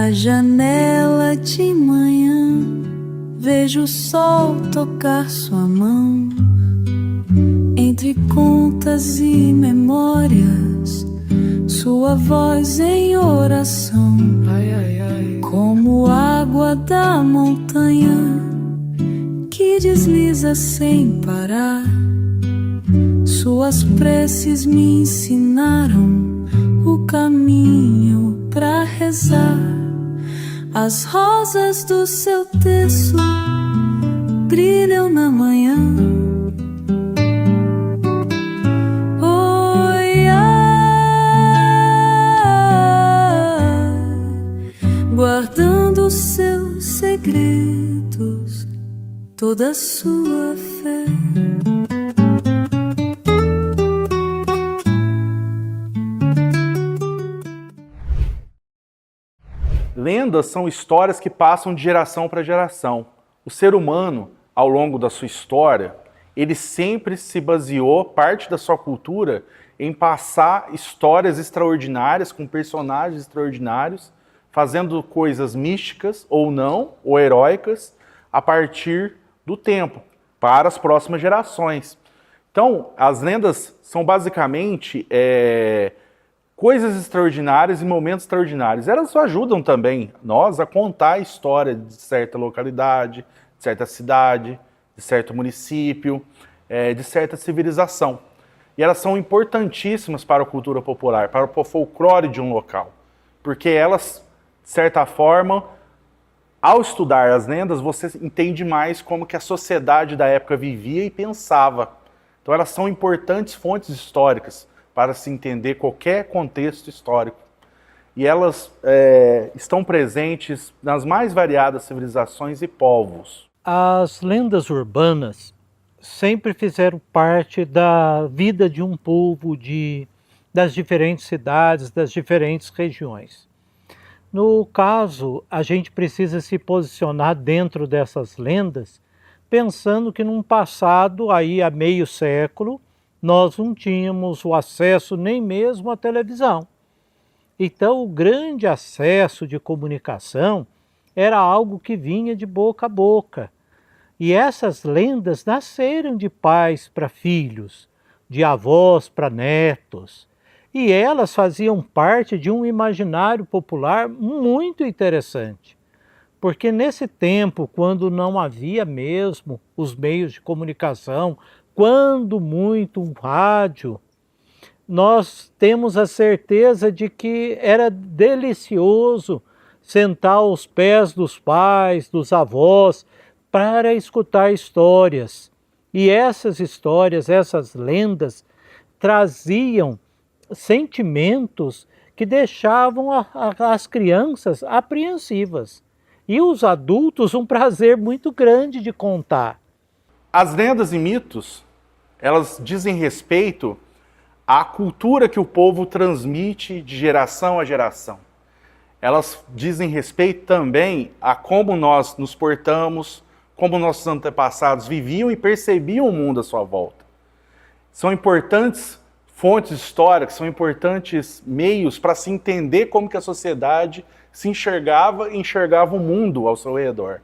Da janela de manhã vejo o sol tocar sua mão. Entre contas e memórias, sua voz em oração. Como água da montanha que desliza sem parar. Suas preces me ensinaram o caminho pra rezar. As rosas do seu terço brilham na manhã. Oi, guardando seus segredos, toda sua fé. Lendas são histórias que passam de geração para geração. O ser humano, ao longo da sua história, ele sempre se baseou, parte da sua cultura, em passar histórias extraordinárias, com personagens extraordinários, fazendo coisas místicas ou não, ou heróicas, a partir do tempo, para as próximas gerações. Então, as lendas são basicamente coisas extraordinárias e momentos extraordinários. Elas ajudam também nós a contar a história de certa localidade, de certa cidade, de certo município, de certa civilização. E elas são importantíssimas para a cultura popular, para o folclore de um local. Porque elas, de certa forma, ao estudar as lendas, você entende mais como que a sociedade da época vivia e pensava. Então elas são importantes fontes históricas para se entender qualquer contexto histórico. E elas estão presentes nas mais variadas civilizações e povos. As lendas urbanas sempre fizeram parte da vida de um povo, das diferentes cidades, das diferentes regiões. No caso, a gente precisa se posicionar dentro dessas lendas, pensando que num passado, aí há meio século, nós não tínhamos o acesso nem mesmo à televisão. Então, o grande acesso de comunicação era algo que vinha de boca a boca. E essas lendas nasceram de pais para filhos, de avós para netos. E elas faziam parte de um imaginário popular muito interessante. Porque nesse tempo, quando não havia mesmo os meios de comunicação, quando muito um rádio, nós temos a certeza de que era delicioso sentar aos pés dos pais, dos avós, para escutar histórias. E essas histórias, essas lendas, traziam sentimentos que deixavam as crianças apreensivas. E os adultos um prazer muito grande de contar. As lendas e mitos, elas dizem respeito à cultura que o povo transmite de geração a geração. Elas dizem respeito também a como nós nos portamos, como nossos antepassados viviam e percebiam o mundo à sua volta. São importantes fontes históricas, são importantes meios para se entender como que a sociedade se enxergava e enxergava o mundo ao seu redor.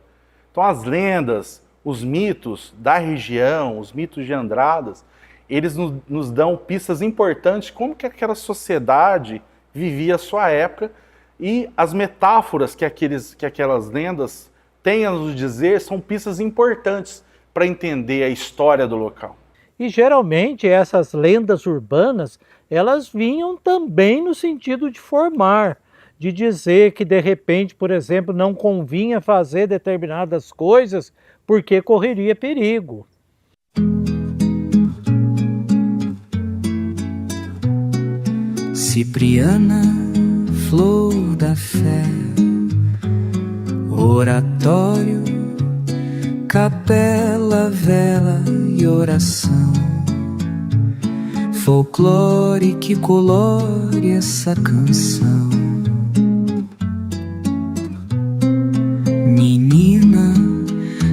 Então as lendas, os mitos da região, os mitos de Andradas, eles nos dão pistas importantes de como que aquela sociedade vivia a sua época e as metáforas que aquelas lendas têm a nos dizer são pistas importantes para entender a história do local. E geralmente essas lendas urbanas, elas vinham também no sentido de formar, de dizer que de repente, por exemplo, não convinha fazer determinadas coisas porque correria perigo. Cipriana, flor da fé, oratório, capela, vela e oração, folclore que colore essa canção. Menina,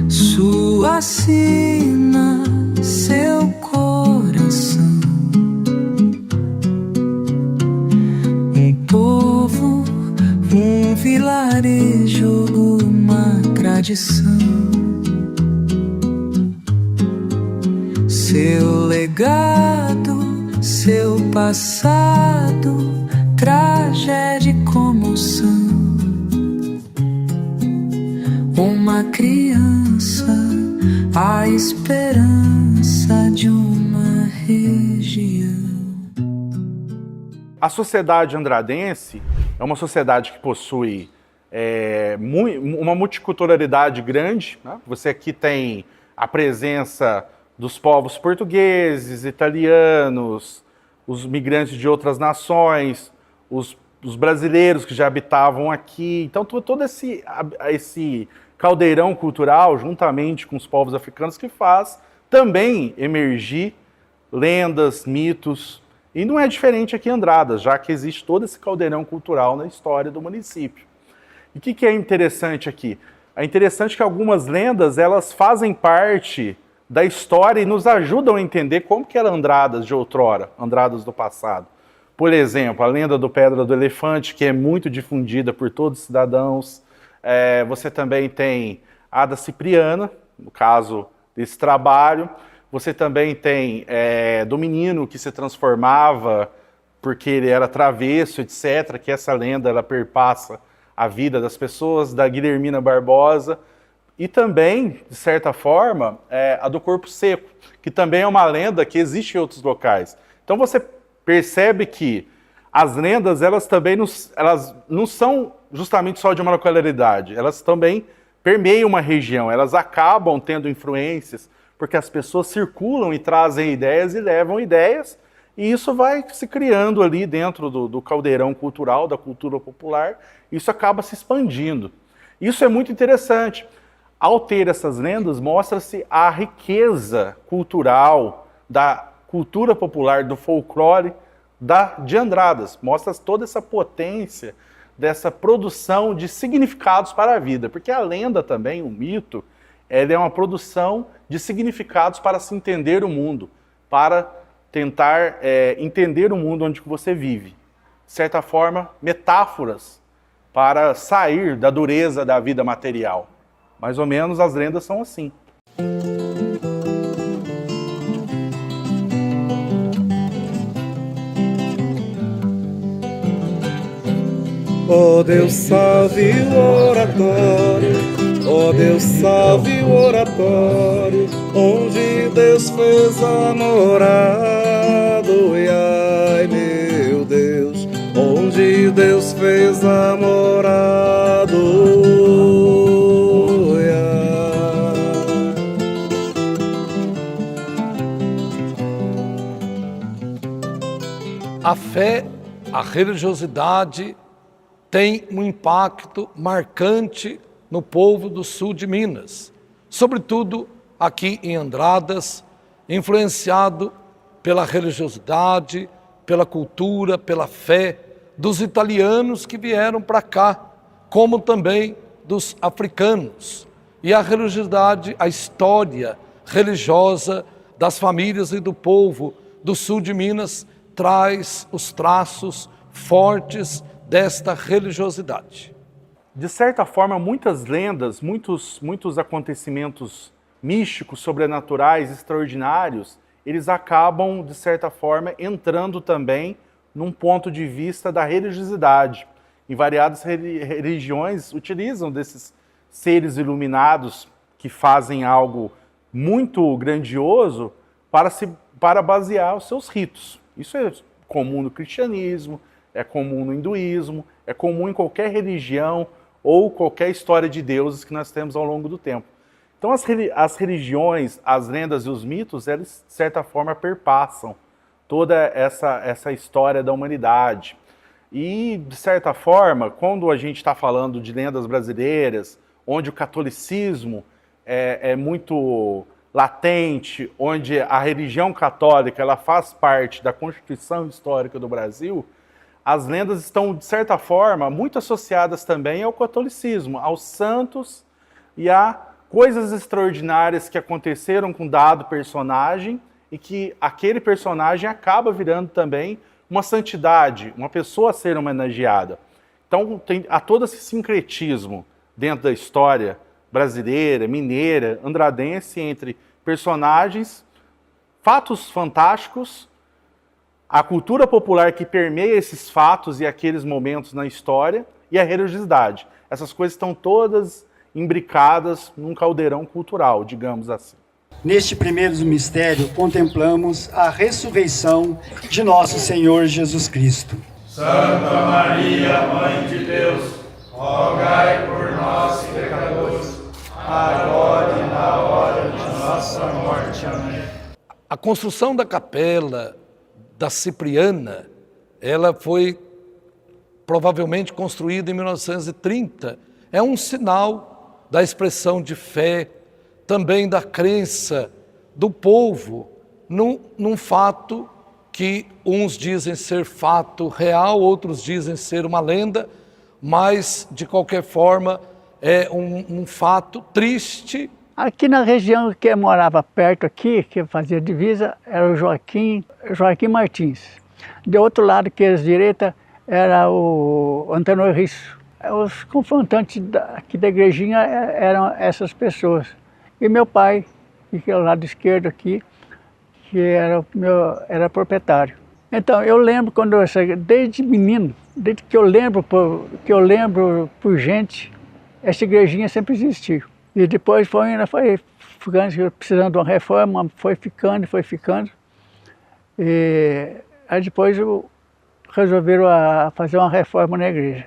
sua sina, seu coração. Um povo, um vilarejo vilarejo, uma tradição. Seu legado, seu passado, tragédia e comoção. Uma criança, a esperança de uma região. A sociedade andradense é uma sociedade que possui uma multiculturalidade grande, né? Você aqui tem a presença dos povos portugueses, italianos, os migrantes de outras nações, os brasileiros que já habitavam aqui. Então, todo esse caldeirão cultural, juntamente com os povos africanos, que faz também emergir lendas, mitos. E não é diferente aqui em Andradas, já que existe todo esse caldeirão cultural na história do município. E o que é interessante aqui? É interessante que algumas lendas, elas fazem parte da história e nos ajudam a entender como que era Andradas de outrora, Andradas do passado. Por exemplo, a lenda do Pedra do Elefante, que é muito difundida por todos os cidadãos. Você também tem a da Cipriana, no caso desse trabalho. Você também tem do menino que se transformava porque ele era travesso, etc., que essa lenda ela perpassa a vida das pessoas, da Guilhermina Barbosa. E também, de certa forma, a do Corpo Seco, que também é uma lenda que existe em outros locais. Então você percebe que as lendas, elas também elas não são justamente só de uma localidade, elas também permeiam uma região, elas acabam tendo influências, porque as pessoas circulam e trazem ideias e levam ideias, e isso vai se criando ali dentro do caldeirão cultural, da cultura popular, isso acaba se expandindo. Isso é muito interessante. Ao ter essas lendas, mostra-se a riqueza cultural da cultura popular, do folclore de Andradas. Mostra toda essa potência dessa produção de significados para a vida. Porque a lenda também, o mito, ele é uma produção de significados para se entender o mundo, para tentar entender o mundo onde você vive. De certa forma, metáforas para sair da dureza da vida material. Mais ou menos as lendas são assim. Ó Deus, salve o oratório, ó Deus, salve o oratório, onde Deus fez a morada, oi, ai meu Deus, onde Deus fez a morada, oi, ai. A fé, a religiosidade tem um impacto marcante no povo do sul de Minas, sobretudo aqui em Andradas, influenciado pela religiosidade, pela cultura, pela fé dos italianos que vieram para cá, como também dos africanos. E a religiosidade, a história religiosa das famílias e do povo do sul de Minas traz os traços fortes desta religiosidade. De certa forma, muitas lendas, muitos acontecimentos místicos, sobrenaturais, extraordinários, eles acabam, de certa forma, entrando também num ponto de vista da religiosidade. Em variadas religiões utilizam desses seres iluminados que fazem algo muito grandioso para basear os seus ritos. Isso é comum no cristianismo, é comum no hinduísmo, é comum em qualquer religião ou qualquer história de deuses que nós temos ao longo do tempo. Então as religiões, as lendas e os mitos, eles de certa forma perpassam toda essa história da humanidade. E de certa forma, quando a gente está falando de lendas brasileiras, onde o catolicismo é muito latente, onde a religião católica ela faz parte da Constituição Histórica do Brasil, as lendas estão, de certa forma, muito associadas também ao catolicismo, aos santos e a coisas extraordinárias que aconteceram com dado personagem e que aquele personagem acaba virando também uma santidade, uma pessoa a ser homenageada. Então há todo esse sincretismo dentro da história brasileira, mineira, andradense, entre personagens, fatos fantásticos, a cultura popular que permeia esses fatos e aqueles momentos na história e a religiosidade. Essas coisas estão todas imbricadas num caldeirão cultural, digamos assim. Neste primeiro mistério, contemplamos a ressurreição de nosso Senhor Jesus Cristo. Santa Maria, Mãe de Deus, rogai por nós, pecadores, agora e na hora de nossa morte. Amém. A construção da capela da Cipriana, ela foi provavelmente construída em 1930. É um sinal da expressão de fé, também da crença do povo num fato que uns dizem ser fato real, outros dizem ser uma lenda, mas de qualquer forma é um fato triste. Aqui na região que morava perto aqui, que fazia divisa, era o Joaquim Martins. De outro lado, que à direita, era o Antônio Risso. Os confrontantes aqui da igrejinha eram essas pessoas. E meu pai, que é o lado esquerdo aqui, que era proprietário. Então, eu lembro quando eu cheguei, desde menino, desde que eu lembro por gente, essa igrejinha sempre existiu. E depois foi ficando, precisando de uma reforma, foi ficando. E aí depois resolveram fazer uma reforma na igreja.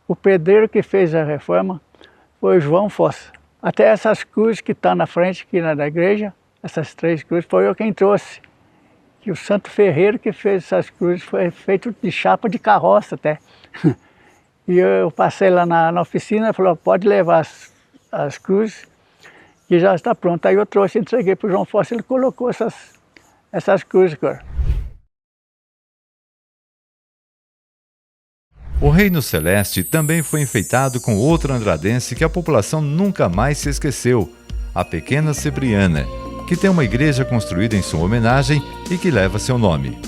O pedreiro que fez a reforma foi o João Fossa. Até essas cruzes que estão na frente aqui da igreja, essas 3 cruzes, foi eu quem trouxe. Que o Santo Ferreiro que fez essas cruzes, foi feito de chapa de carroça até. E eu passei lá na oficina e falou, pode levar as cruzes, que já está pronto. Aí eu trouxe, entreguei para o João Fossa, ele colocou essas cruzes, cara. O Reino Celeste também foi enfeitado com outra andradense que a população nunca mais se esqueceu, a pequena Cipriana, que tem uma igreja construída em sua homenagem e que leva seu nome.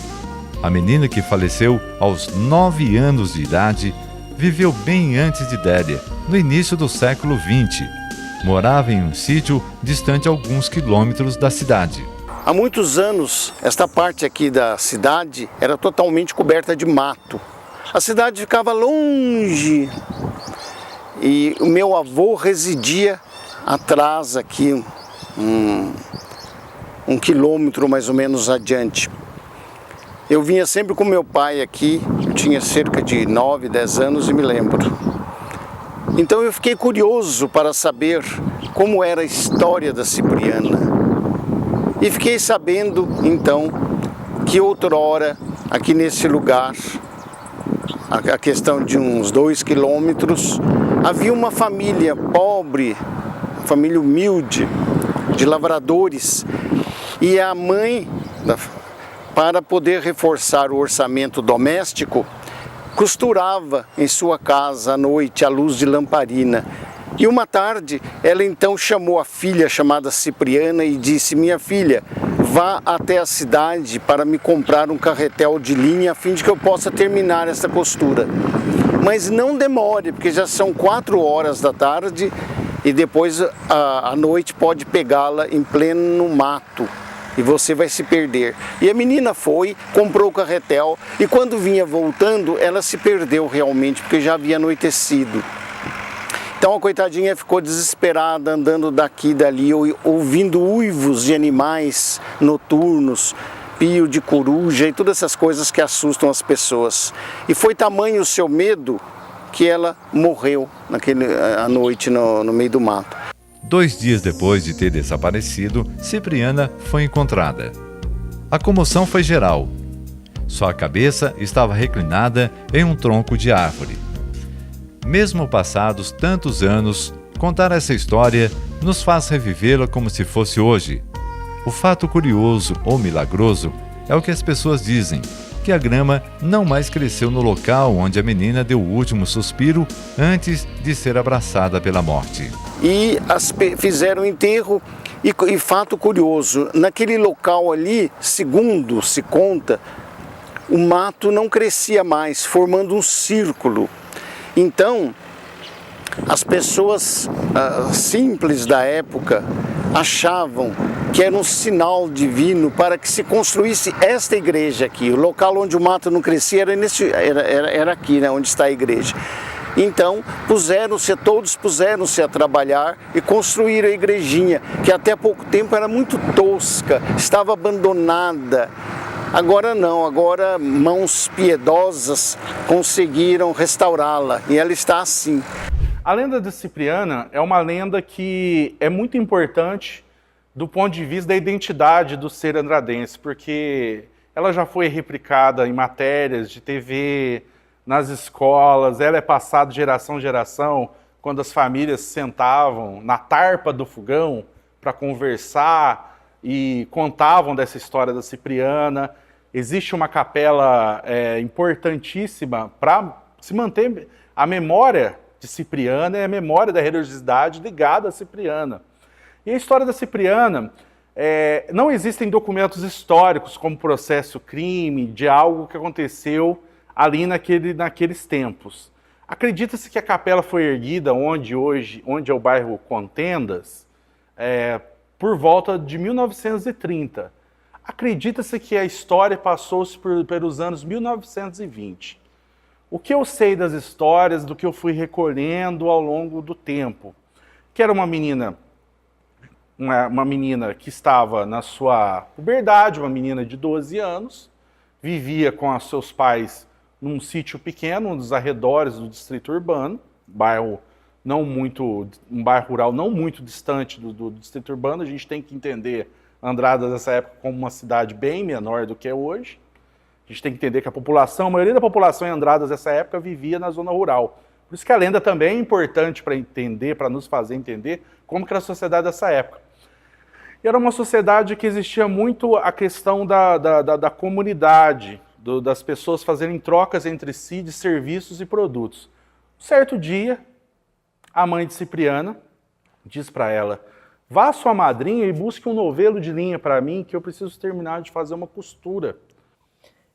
A menina que faleceu aos 9 anos de idade viveu bem antes de Délia, no início do século XX. Morava em um sítio distante alguns quilômetros da cidade. Há muitos anos, esta parte aqui da cidade era totalmente coberta de mato. A cidade ficava longe e o meu avô residia atrás aqui, um quilômetro mais ou menos adiante. Eu vinha sempre com meu pai aqui, eu tinha cerca de 9, 10 anos e me lembro. Então eu fiquei curioso para saber como era a história da Cipriana. E fiquei sabendo, então, que outrora, aqui nesse lugar, a questão de uns 2 quilômetros, havia uma família pobre, família humilde, de lavradores, e a mãe, para poder reforçar o orçamento doméstico, costurava em sua casa à noite à luz de lamparina. E uma tarde, ela então chamou a filha chamada Cipriana e disse, minha filha, vá até a cidade para me comprar um carretel de linha a fim de que eu possa terminar essa costura. Mas não demore, porque já são 4 horas da tarde e depois à noite pode pegá-la em pleno mato e você vai se perder. E a menina foi, comprou o carretel e quando vinha voltando, ela se perdeu realmente, porque já havia anoitecido. Então a coitadinha ficou desesperada, andando daqui e dali, ouvindo uivos de animais noturnos, pio de coruja e todas essas coisas que assustam as pessoas. E foi tamanho o seu medo que ela morreu à noite no meio do mato. 2 dias depois de ter desaparecido, Cipriana foi encontrada. A comoção foi geral. Sua cabeça estava reclinada em um tronco de árvore. Mesmo passados tantos anos, contar essa história nos faz revivê-la como se fosse hoje. O fato curioso ou milagroso é o que as pessoas dizem, que a grama não mais cresceu no local onde a menina deu o último suspiro antes de ser abraçada pela morte. E fizeram o enterro e fato curioso, naquele local ali, segundo se conta, o mato não crescia mais, formando um círculo. Então, as pessoas simples da época achavam que era um sinal divino para que se construísse esta igreja aqui. O local onde o mato não crescia era aqui, né, onde está a igreja. Então, todos puseram-se a trabalhar e construíram a igrejinha, que até pouco tempo era muito tosca, estava abandonada. Agora não, agora mãos piedosas conseguiram restaurá-la e ela está assim. A lenda de Cipriana é uma lenda que é muito importante do ponto de vista da identidade do ser andradense, porque ela já foi replicada em matérias de TV, nas escolas, ela é passada de geração em geração, quando as famílias sentavam na tarpa do fogão para conversar e contavam dessa história da Cipriana. Existe uma capela importantíssima para se manter a memória de Cipriana e a memória da religiosidade ligada a Cipriana. E a história da Cipriana, não existem documentos históricos como processo crime, de algo que aconteceu ali naqueles tempos. Acredita-se que a capela foi erguida onde é o bairro Contendas, por volta de 1930. Acredita-se que a história passou-se pelos anos 1920. O que eu sei das histórias, do que eu fui recolhendo ao longo do tempo, que era uma menina que estava na sua puberdade, uma menina de 12 anos, vivia com os seus pais num sítio pequeno, nos arredores do distrito urbano, um bairro rural não muito distante do distrito urbano. A gente tem que entender Andradas nessa época como uma cidade bem menor do que é hoje. A gente tem que entender que a maioria da população em Andradas nessa época vivia na zona rural. Por isso que a lenda também é importante para entender, para nos fazer entender como que era a sociedade dessa época. E era uma sociedade que existia muito a questão da comunidade, das pessoas fazerem trocas entre si de serviços e produtos. Um certo dia, a mãe de Cipriana diz para ela: vá à sua madrinha e busque um novelo de linha para mim, que eu preciso terminar de fazer uma costura.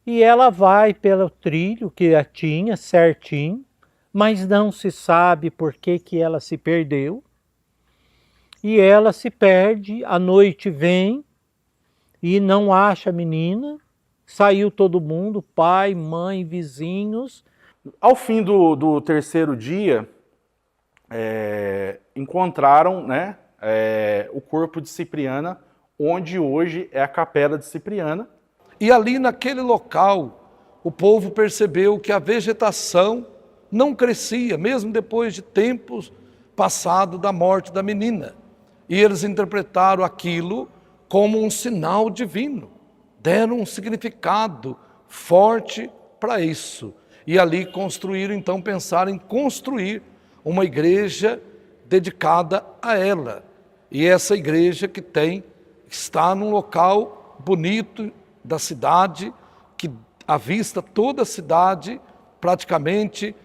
E ela vai pelo trilho que a tinha certinho, mas não se sabe por que ela se perdeu. E ela se perde, a noite vem e não acha a menina. Saiu todo mundo, pai, mãe, vizinhos. Ao fim do terceiro dia, encontraram, né, o corpo de Cipriana, onde hoje é a capela de Cipriana. E ali naquele local, o povo percebeu que a vegetação não crescia, mesmo depois de tempos passados da morte da menina. E eles interpretaram aquilo como um sinal divino. Deram um significado forte para isso. E ali construíram, então, pensaram em construir uma igreja dedicada a ela. E essa igreja está num local bonito da cidade, que avista toda a cidade, praticamente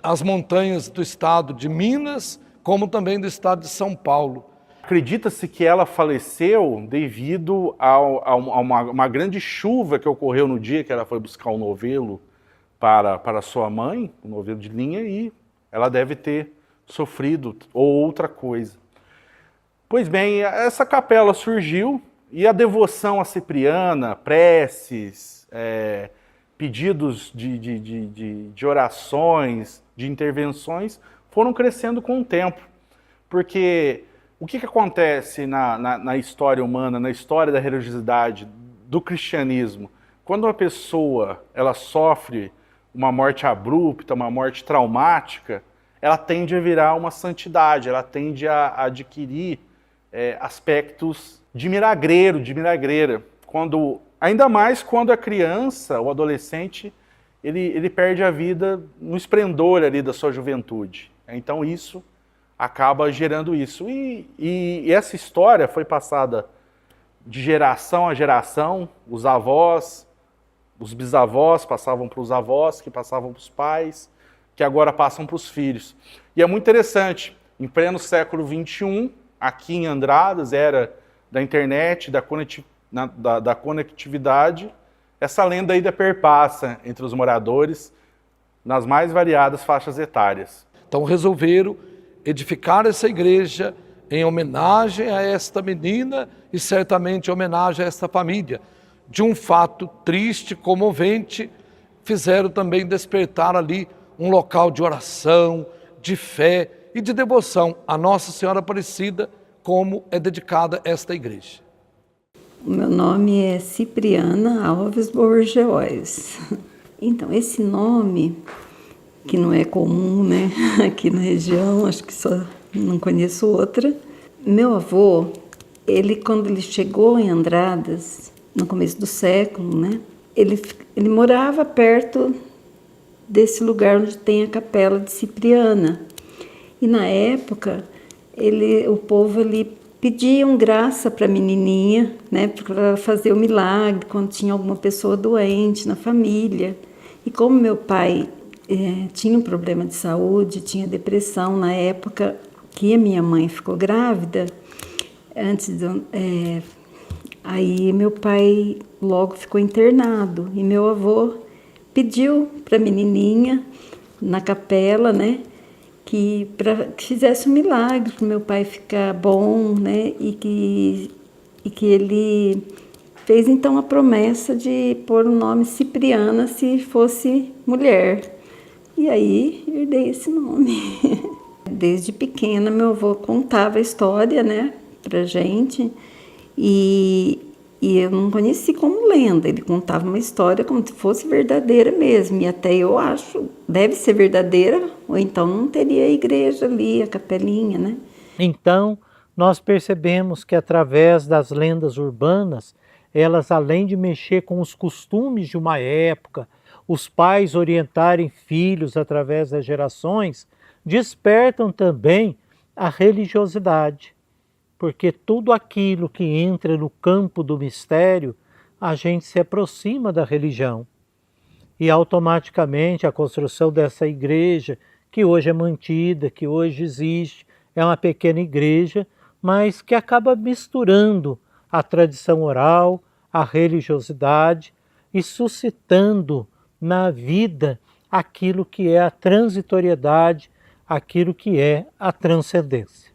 as montanhas do estado de Minas, como também do estado de São Paulo. Acredita-se que ela faleceu devido a uma grande chuva que ocorreu no dia que ela foi buscar um novelo para sua mãe, um novelo de linha, e ela deve ter sofrido ou outra coisa. Pois bem, essa capela surgiu e a devoção a Cipriana, preces, pedidos de orações, de intervenções, foram crescendo com o tempo. Porque o que acontece na história humana, na história da religiosidade, do cristianismo? Quando uma pessoa ela sofre uma morte abrupta, uma morte traumática, ela tende a virar uma santidade, ela tende a adquirir aspectos de milagreiro, de milagreira. Ainda mais quando a criança, o adolescente, ele perde a vida no esplendor ali da sua juventude. Então isso acaba gerando isso. E essa história foi passada de geração a geração. Os avós, os bisavós passavam para os avós, que passavam para os pais, que agora passam para os filhos. E é muito interessante, em pleno século XXI, aqui em Andradas, era da internet, da conectividade, essa lenda ainda perpassa entre os moradores, nas mais variadas faixas etárias. Então resolveram edificar essa igreja em homenagem a esta menina e certamente em homenagem a esta família. De um fato triste, comovente, fizeram também despertar ali um local de oração, de fé e de devoção a Nossa Senhora Aparecida, como é dedicada esta igreja. O meu nome é Cipriana Alves Borgeois. Então, esse nome, que não é comum, né, aqui na região, acho que só não conheço outra. Meu avô, quando ele chegou em Andradas, no começo do século, né, ele morava perto desse lugar onde tem a capela de Cipriana. E na época, o povo ali pediam graça para a menininha, né, para fazer o milagre quando tinha alguma pessoa doente na família. E como meu pai tinha um problema de saúde, tinha depressão na época que a minha mãe ficou grávida, aí meu pai logo ficou internado e meu avô pediu para a menininha na capela, né, que fizesse um milagre para o meu pai ficar bom, né, e que ele fez então a promessa de pôr o nome Cipriana se fosse mulher. E aí herdei esse nome. Desde pequena meu avô contava a história, né, pra gente, e eu não conheci como lenda, ele contava uma história como se fosse verdadeira mesmo, e até eu acho, deve ser verdadeira, ou então não teria a igreja ali, a capelinha, né? Então, nós percebemos que através das lendas urbanas, elas além de mexer com os costumes de uma época, os pais orientarem filhos através das gerações, despertam também a religiosidade. Porque tudo aquilo que entra no campo do mistério, a gente se aproxima da religião. E automaticamente a construção dessa igreja, que hoje é mantida, que hoje existe, é uma pequena igreja, mas que acaba misturando a tradição oral, a religiosidade e suscitando na vida aquilo que é a transitoriedade, aquilo que é a transcendência.